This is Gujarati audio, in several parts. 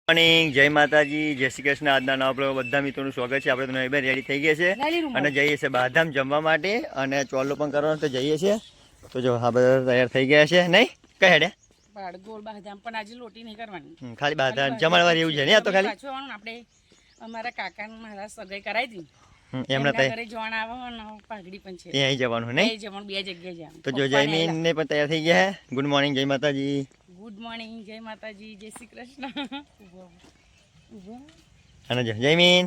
મોર્નિંગ, જય માતાજી, જય શ્રી કૃષ્ણ. આજના નવા બ્લોગ બધા મિત્રોનું સ્વાગત છે. આપણે તો નવી રેડી થઈ ગયા છે અને જઈએ છીએ બાદામ જમવા માટે અને ચોલ્લો પણ કરવાનો તો જઈએ છીએ. તો જો હા બધા તૈયાર થઈ ગયા છે. નહીં કઈ હેડે ગોળ બાદામ પણ આજે લોટી નહીં કરવાની, ખાલી બાદામ જમણવાર એવું છે ને. આ તો ખાલી આપણે અમારા કાકા મારા સગાઈ કરાવી હતી એમના ઘરે જોણ આવો અને પાઘડી પણ છે અહીં જવાનું નહીં જવાનું બે જગ્યાએ જવાનું. તો જો જયમીન ને પણ તૈયાર થઈ ગયા છે. ગુડ મોર્નિંગ, જય માતાજી. ગુડ મોર્નિંગ, જય માતાજી, જય શ્રી કૃષ્ણ. અને જો જયમીન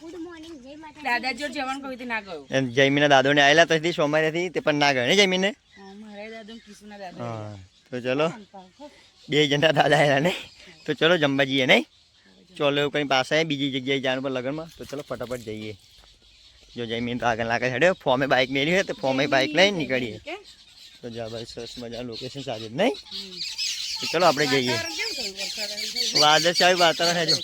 ગુડ મોર્નિંગ, જય માતાજી. દાદા જો જવાનું કહ્યું તે ના ગયો. જયમીના દાદોને આવેલા તો સોમવારેથી તે પણ ના ગયો ને જયમીને. મારા દાદો કિશુના દાદા. હા તો ચલો બે જણા દાદા આવેલા નહીં. તો ચલો જમવા જઈએ નહીં. ચોલો એવું કંઈ પાસે બીજી જગ્યાએ જવાનું પણ લગ્નમાં. તો ચલો ફટાફટ જઈએ. જો જયમીન તો આગળ લાગે હેડે ફોર્મે બાઇક મેળવી હોય તો ફોર્મે બાઇક લઈને નીકળીએ. તો જા ભાઈ સરસ મજા લોકેશન સાજે નહીં. તો ચલો આપણે જઈએ. વાદળછાયું વાતાવરણ છે જો.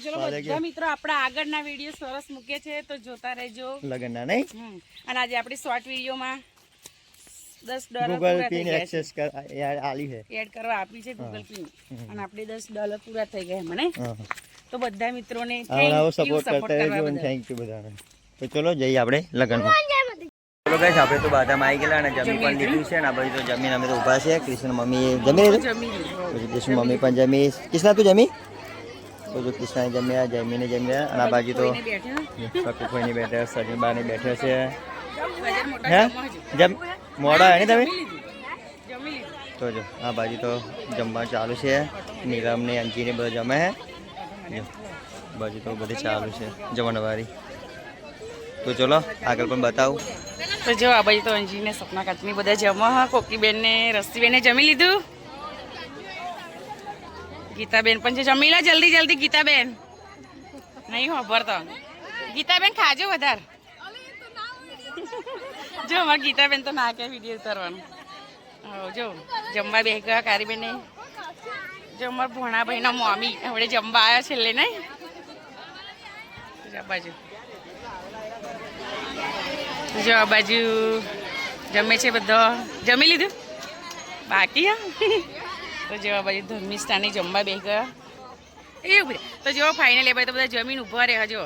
ચલો બધા મિત્રો આપણા આગળના વિડીયો સરસ મૂકે છે તો જોતા રહેજો લગનના નહીં. અને આજે આપણી શોર્ટ વિડીયોમાં $10 ગૂગલ પિન એક્સેસ આલી છે એડ કરવા આપી છે ગૂગલ પિન અને આપણે $10 પૂરા થઈ ગયા મને. તો બધા મિત્રોને સપોર્ટ કરતા રહેજો અને થેન્ક યુ બધાને. તો ચલો જઈએ આપણે લગનમાં. ચલો ગાઈસ આપણે તો બાદામ આવી ગયેલા અને જમી પણ લીધું છે અને આ બાજુ તો જમીન અમે તો ઊભા છે. કૃષ્ણ મમ્મી જમી લીધું, કૃષ્ણ મમ્મી પણ જમી. કૃષ્ણ તું જમી? તો જો કૃષ્ણને જમ્યા, જમીને જમ્યા અને આ બાજુ તો સકુભાઈને બેઠા, સજનબાને બેઠા છે. હે જમ મોડા હે ને તમે? તો જો આ બાજુ તો જમવાનું ચાલુ છે. નીરમ ને અંજીને બધા જમે છે. બાજુ તો બધી ચાલુ છે જમણવારી. તો ચલો આગળ પણ બતાવું. તો જો આ બાજુ તો અંજીને સપના કાચની બધા જમા. કોકીબેન ને રસ્તીબેને જમી લીધું. ગીતાબેન પણ છે. જમી લો જલ્દી જલ્દી ગીતાબેન. નહીં ખબર તો ગીતાબેન ખાજો વધારે. જો અમારે ગીતાબેન તો ના કે વિડીયો ઉતારવાનું. જો જમવા બે ગયા કારીબેન ને. જો અમારા ભોણાભાઈ ના મમ્મી હવે જમવા આવ્યા છેલ્લે નહીં. આ બાજુ જો આ બાજુ જમે છે બધો. જમી લીધું બાકી હા. તો જો આ બાજુ ધર્મિષ્ઠાની જમવા બે ગયા એવું. તો જો ફાઇનલ એ ભાઈ તો બધા જમીન ઊભા રહ્યા. જો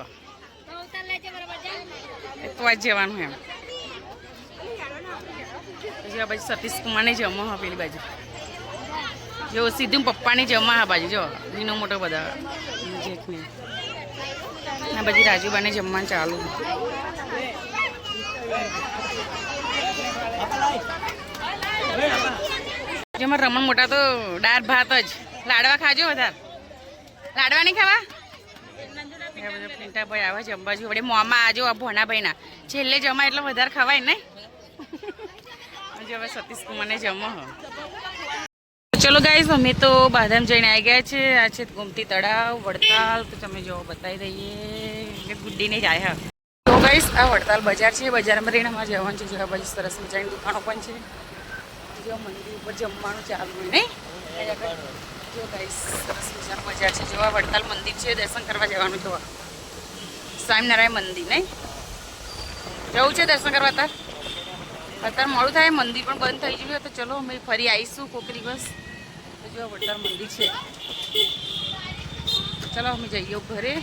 તો જ જવાનું એમ. આ બાજુ સતીશ કુમારને જમવા હા પેલી બાજુ. જો સીધું પપ્પાની જમવા હા બાજુ. જો નીનો મોટો બધા જેઠને આ બાજુ રાજુબાને જમવાનું ચાલુ. જેમાં રમણ મોટા તો દાળ ભાત જ. લાડવા ખાજો વધારે. લાડવા નહીં ખાવા? પિંટાભાઈ આવે જમવા જો વડે મોંમાં આજો આ ભોનાભાઈના છેલ્લે જમા એટલે વધારે ખવાય ને. હવે સતીશ કુમારને જમો. ચલો ગાઈસ અમે તો બાદામ જઈને આવી ગયા છે. આ છે ગોમતી તળાવ વડતાલ. તો તમે જો બતાવી દઈએ ગુડ્ડીને જ આવ્યા. તો ગાઈસ આ વડતાલ બજાર છે. બજારમાં રહીને અમારે જવાનું છે. જો બાજુ સરસ મજાની દુકાનો પણ છે. જો મંદિર ઉપર જમવાનું ચાલુ હોય નહીં. જો ગાઈસ સરસ મજાનું બજાર છે. જોવા વડતાલ મંદિર છે. દર્શન કરવા જવાનું. જોવા સ્વામિનારાયણ મંદિર નહીં જવું છે દર્શન કરવા. અત્યારે મોડું થાય, મંદિર પણ બંધ થઈ ગયું. તો ચલો અમે ફરી આવીશું કોઈક દિવસ. તો જો વડતાલ મંદિર છે. ચલો અમે જઈએ ઘરે.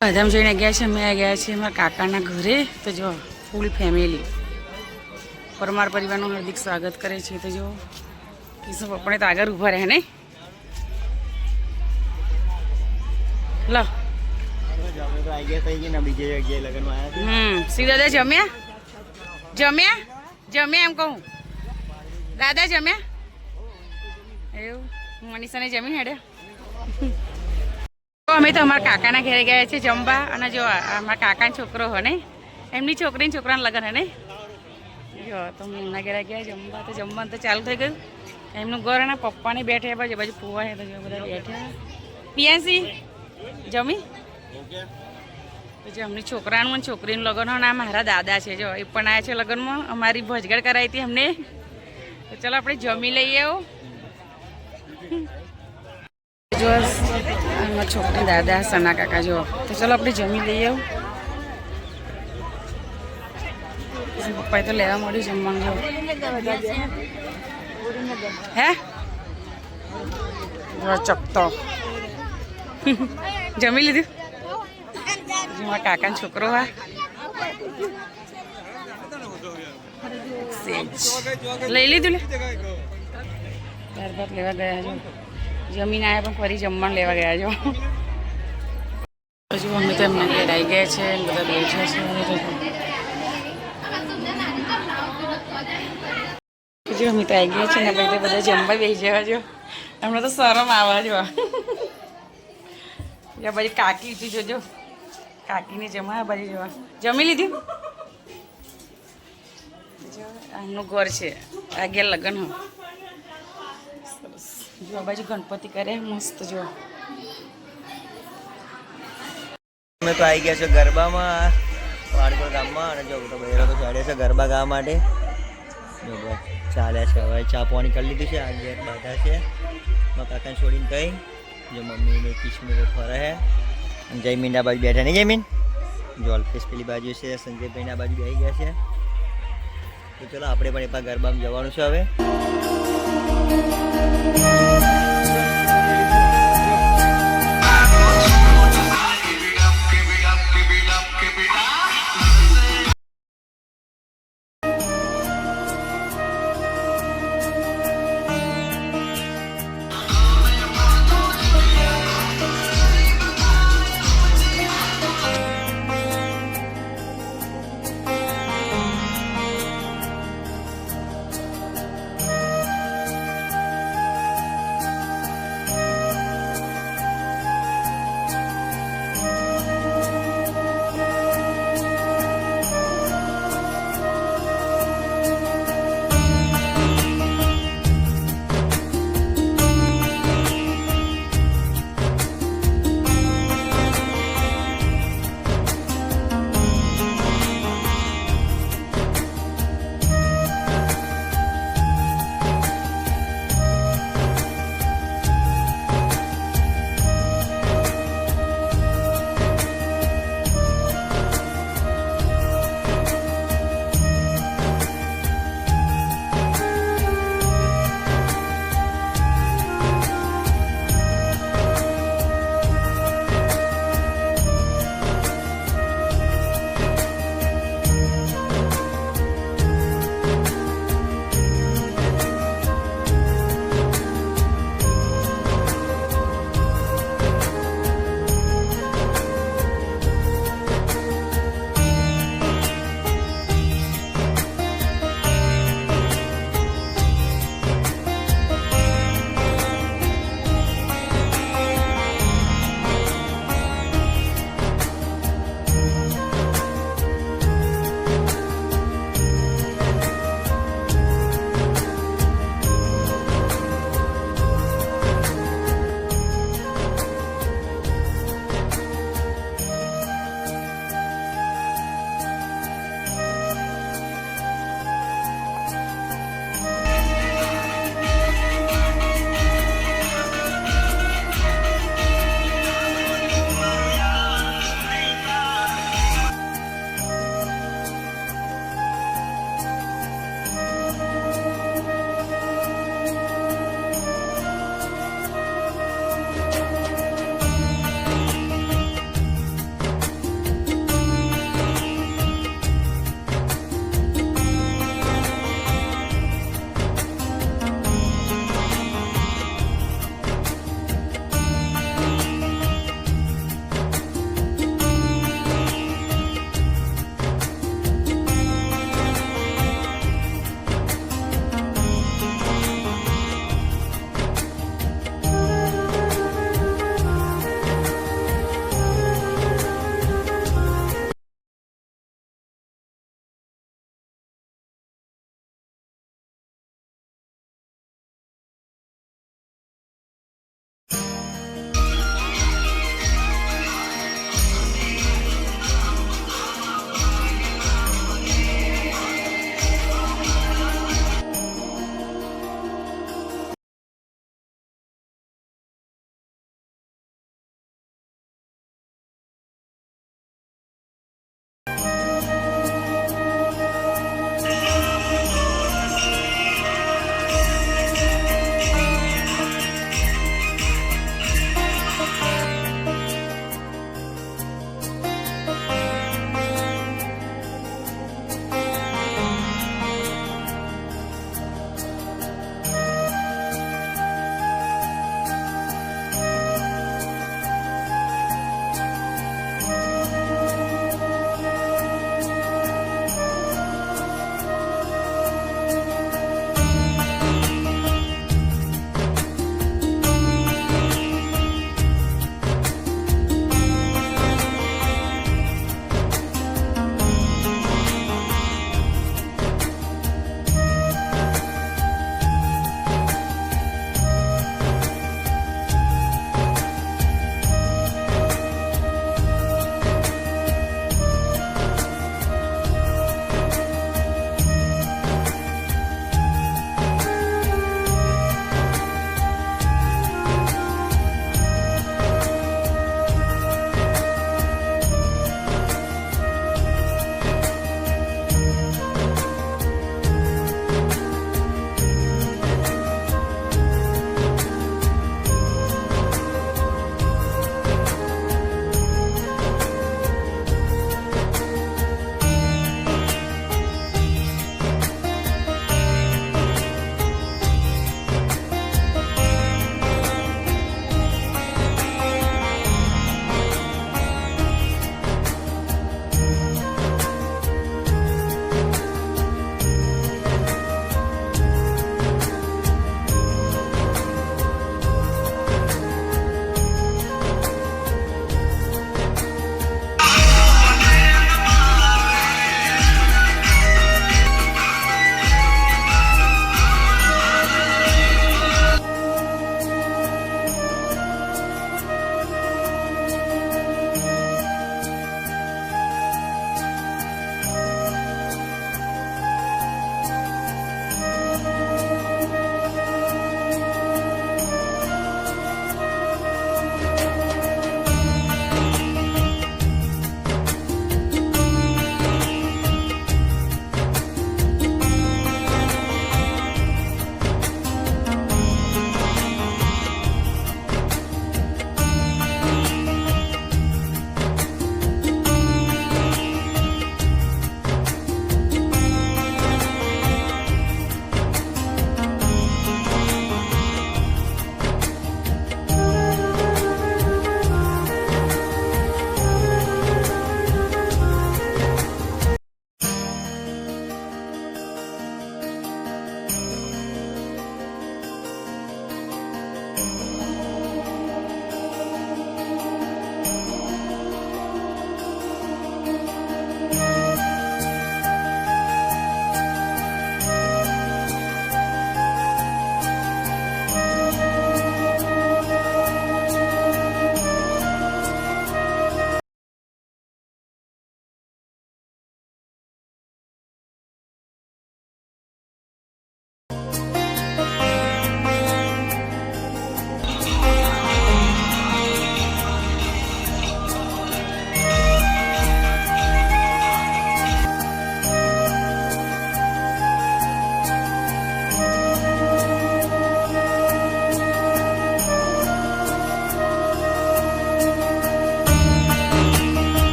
બાદામ જઈને ગયા છે. અમે ગયા છીએ અમારા કાકાના ઘરે. તો જો ફૂલ ફેમિલી પરમાર પરિવારનું હાર્દિક સ્વાગત કરે છે. તો જો કિશોર પપ્પાને તો આગળ ઊભા રહે નહીં. લો સીધા જમ્યા જમ્યા જમ્યા એમ કહું. દાદા જમ્યા એવું. મનીષાને જમીન હેડે. અમે તો અમારા કાકાના ઘરે ગયા છે જમવા. અને જો અમારા કાકાનો છોકરો હો ને એમની છોકરીને છોકરાને લગ્ન હે ને. જો તો અમે એમના ઘરે ગયા જમવા. તો જમવાનું તો ચાલુ થઈ ગયું. એમનું ઘર એના પપ્પાને બેઠા બાજુ બાજુ ફુવા હે. તો જો બધા બેઠા. પિયાસી જમી. તો જો અમની છોકરાનું અને છોકરીનું લગ્ન હોય ને આ મારા દાદા છે. જો એ પણ આવ્યા છે લગ્નમાં. અમારી ભજગડ કરાવી હતી અમને. તો ચાલો આપણે જમી લઈએ. જો અમારા છોકરી દાદા સના કાકા જો. તો ચાલો આપણે જમી લઈએ. પપ્પાએ તો લેવા મળ્યું જમવાનું. હે ચકતો જમી લીધું મારા કાકાનો છોકરો હા લઈ લીધું લે ત્યારબાદ લેવા ગયા છો જમીન આવ્યા પણ ફરી જમવાનું લેવા ગયા છો હજુ અમે તો એમના ઘેર આવી ગયા છે બધા બેઠા છે હજુ અમે તો આવી ગયા છે ને પછી બધા જમવા બેસી જવા જો હમણાં તો શરમ આવવા જો બાજુ કાકી હતી જોજો કાકીને જમા બાજુ જોવા જમી લીધું આમનું ઘર છે આગળ લગ્ન હો સરસ જો આ બાજુ ગણપતિ કરે મસ્ત જો અમે તો આવી ગયા છે ગરબામાં વાડકોલ ગામમાં અને જો તો બહેરો તો ચાલે છે ગરબા ગાવા માટે જો ચાલ્યા છે હવે ચા પાણી કરી લીધું છે આ ઘેર બધા છે મારા કાકાને છોડીને કઈ જો મમ્મીને કિશમીને ફરે છે અને જયમીન આ બાજુ બેઠા નહીં જયમીન જો અલ્પેશ પેલી બાજુ છે સંજયભાઈના બાજુ આવી ગયા છે તો ચલો આપણે પણ એ ગરબામાં જવાનું છે હવે